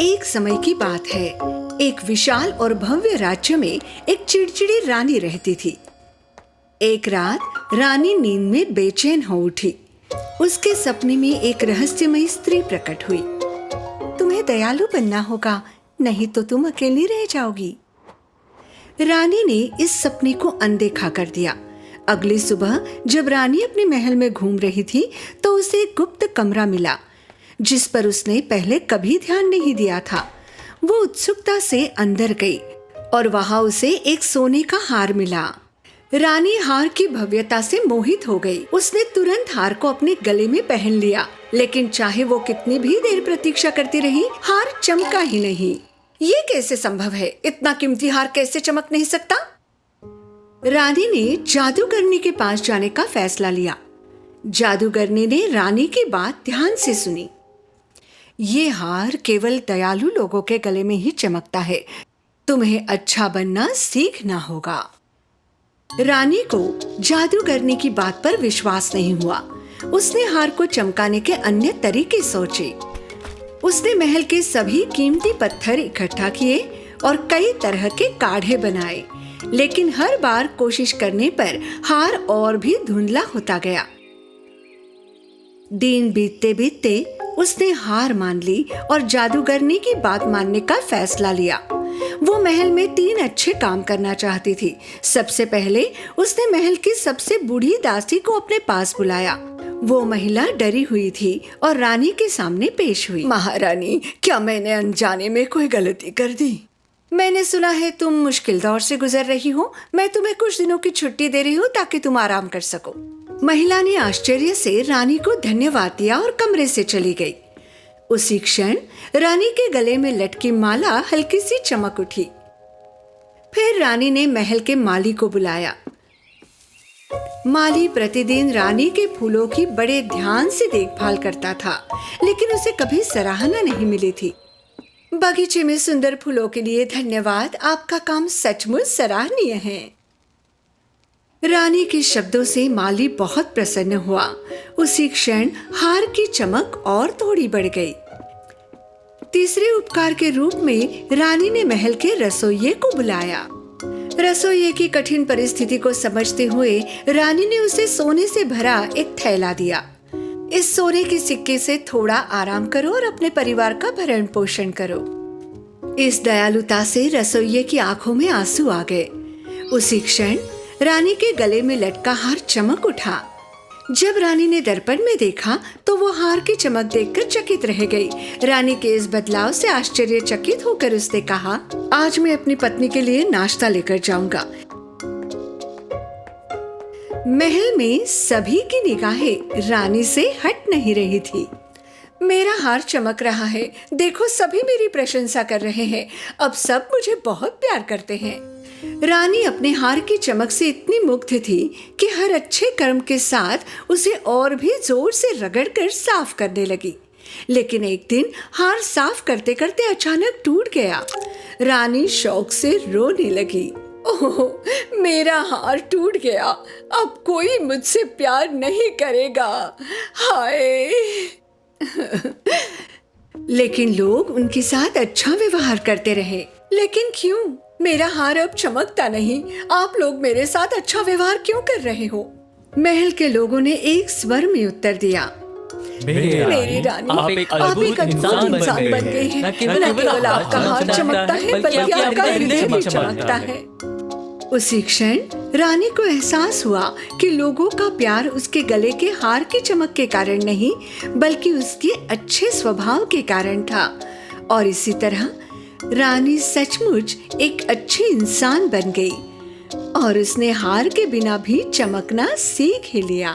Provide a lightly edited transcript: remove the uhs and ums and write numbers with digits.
एक समय की बात है। एक विशाल और भव्य राज्य में एक चिड़चिड़ी रानी रहती थी। एक रात रानी नींद में बेचैन हो उठी। उसके सपने में एक रहस्यमयी स्त्री प्रकट हुई। तुम्हें दयालु बनना होगा, नहीं तो तुम अकेली रह जाओगी। रानी ने इस सपने को अनदेखा कर दिया। अगली सुबह जब रानी अपने महल में घूम रही थी तो उसे एक गुप्त कमरा मिला जिस पर उसने पहले कभी ध्यान नहीं दिया था। वो उत्सुकता से अंदर गई और वहां उसे एक सोने का हार मिला। रानी हार की भव्यता से मोहित हो गई। उसने तुरंत हार को अपने गले में पहन लिया, लेकिन चाहे वो कितनी भी देर प्रतीक्षा करती रही, हार चमका ही नहीं। ये कैसे संभव है? इतना कीमती हार कैसे चमक नहीं सकता? रानी ने जादूगरनी के पास जाने का फैसला लिया। जादूगरनी ने रानी की बात ध्यान से सुनी। ये हार केवल दयालु लोगों के गले में ही चमकता है। तुम्हें अच्छा बनना सीखना होगा। रानी को जादूगरनी की बात पर विश्वास नहीं हुआ। उसने हार को चमकाने के अन्य तरीके सोचे। उसने महल के सभी कीमती पत्थर इकट्ठा किए और कई तरह के काढ़े बनाए, लेकिन हर बार कोशिश करने पर हार और भी धुंधला होता गया। दिन बीतते बीतते उसने हार मान ली और जादूगरनी की बात मानने का फैसला लिया। वो महल में 3 अच्छे काम करना चाहती थी। सबसे पहले उसने महल की सबसे बूढ़ी दासी को अपने पास बुलाया। वो महिला डरी हुई थी और रानी के सामने पेश हुई। महारानी, क्या मैंने अनजाने में कोई गलती कर दी? मैंने सुना है तुम मुश्किल दौर से गुजर रही हो। मैं तुम्हें कुछ दिनों की छुट्टी दे रही हूँ ताकि तुम आराम कर सको। महिला ने आश्चर्य से रानी को धन्यवाद दिया और कमरे से चली गई। उसी क्षण रानी के गले में लटकी माला हल्की सी चमक उठी। फिर रानी ने महल के माली को बुलाया। माली प्रतिदिन रानी के फूलों की बड़े ध्यान से देखभाल करता था, लेकिन उसे कभी सराहना नहीं मिली थी। बगीचे में सुंदर फूलों के लिए धन्यवाद। आपका काम सचमुच सराहनीय है। रानी के शब्दों से माली बहुत प्रसन्न हुआ। उसी क्षण हार की चमक और थोड़ी बढ़ गई। तीसरे उपकार के रूप में रानी ने महल के रसोइये को बुलाया। रसोइये की कठिन परिस्थिति को समझते हुए रानी ने उसे सोने से भरा एक थैला दिया। इस सोने के सिक्के से थोड़ा आराम करो और अपने परिवार का भरण पोषण करो। इस दयालुता से रसोइये की आंखों में आंसू आ गए। उसी क्षण रानी के गले में लटका हार चमक उठा। जब रानी ने दर्पण में देखा तो वो हार की चमक देखकर चकित रह गई। रानी के इस बदलाव से आश्चर्यचकित होकर उसने कहा, आज मैं अपनी पत्नी के लिए नाश्ता लेकर जाऊंगा। महल में सभी की निगाहें रानी से हट नहीं रही थी। मेरा हार चमक रहा है, देखो सभी मेरी प्रशंसा कर रहे हैं। अब सब मुझे बहुत प्यार करते हैं। रानी अपने हार की चमक से इतनी मुग्ध थी कि हर अच्छे कर्म के साथ उसे और भी जोर से रगड़कर साफ करने लगी। लेकिन एक दिन हार साफ करते करते अचानक टूट गया। रानी शौक से रोने लगी। ओह, मेरा हार टूट गया। अब कोई मुझसे प्यार नहीं करेगा। हाय। लेकिन लोग उनके साथ अच्छा व्यवहार करते रहे। लेकिन क्यों? मेरा हार अब चमकता नहीं। आप लोग मेरे साथ अच्छा व्यवहार क्यों कर रहे हो? महल के लोगों ने एक स्वर में उत्तर दिया, मेरी रानी, आप एक अद्भुत इंसान बन गई हैं। न केवल आपका हार चमकता है बल्कि आपका हृदय भी चमकता है। उसी क्षण रानी को एहसास हुआ कि लोगों का प्यार उसके गले के हार की चमक के कारण नहीं, बल्कि उसके अच्छे स्वभाव के कारण था। और इसी तरह रानी सचमुच एक अच्छी इंसान बन गई और उसने हार के बिना भी चमकना सीख ही लिया।